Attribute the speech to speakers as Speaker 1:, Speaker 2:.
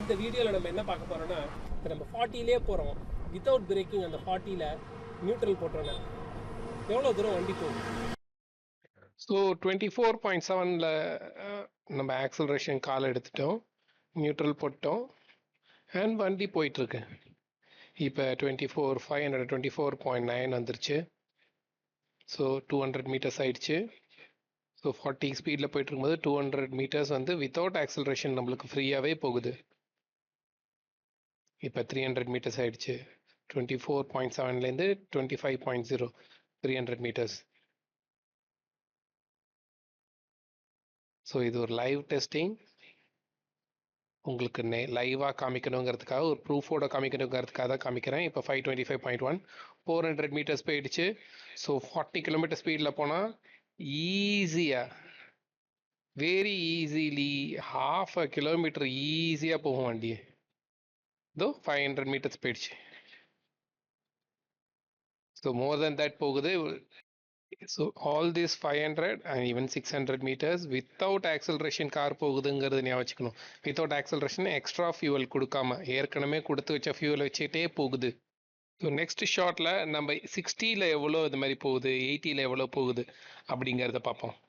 Speaker 1: இந்த வீடியோவில் நம்ம என்ன பார்க்க போகிறோம்னா, இப்போ நம்ம 40லே போகிறோம், வித்தவுட் பிரேக்கிங் அந்த 40ல் நியூட்ரல் போட்டோன்னா எவ்வளோ தூரம் வண்டி போகும்.
Speaker 2: ஸோ 24.7ல் நம்ம ஆக்சலரேஷன் கால் எடுத்துட்டோம், நியூட்ரல் போட்டோம், அண்ட் வண்டி போயிட்டுருக்கு. இப்போ 524.9 வந்துருச்சு. ஸோ 200 மீட்டர்ஸ் ஆயிடுச்சு. ஸோ 40 ஸ்பீடில் போயிட்டு இருக்கும்போது 200 மீட்டர்ஸ் வந்து வித்தவுட் ஆக்சலரேஷன் நம்மளுக்கு ஃப்ரீயாகவே போகுது. இப்போ 300 மீட்டர்ஸ் ஆயிடுச்சு. 24.7லேருந்து 25.0 300 மீட்டர்ஸ். ஸோ இது ஒரு லைவ் டெஸ்டிங், உங்களுக்கு லைவாக காமிக்கணுங்கிறதுக்காக, ஒரு ப்ரூஃபோட காமிக்கணுங்கிறதுக்காக தான் காமிக்கிறேன். இப்போ 525.1 400 மீட்டர்ஸ் போயிடுச்சு. ஸோ 40 கிலோமீட்டர் ஸ்பீடில் போனால் ஈஸியாக, வெரி ஈஸிலி 1/2 கிலோமீட்டர் ஈஸியாக போகும் வண்டி. இதோ 500 மீட்டர்ஸ் போயிடுச்சு. ஸோ மோர் தென் தட் போகுது. So all this 500 and even 600 metres without acceleration car போகுதுங்கிறது ஞாபகம் வச்சுக்கணும். வித்தவுட் ஆக்சலரேஷன் எக்ஸ்ட்ரா ஃபியூவல் கொடுக்காம, ஏற்கனவே கொடுத்து வச்ச ஃபியூவல் வச்சுக்கிட்டே போகுது. ஸோ நெக்ஸ்ட் ஷார்ட்டில் நம்ம 60ல் எவ்வளோ இது மாதிரி போகுது, 80ல் எவ்வளோ போகுது அப்படிங்கிறத பார்ப்போம்.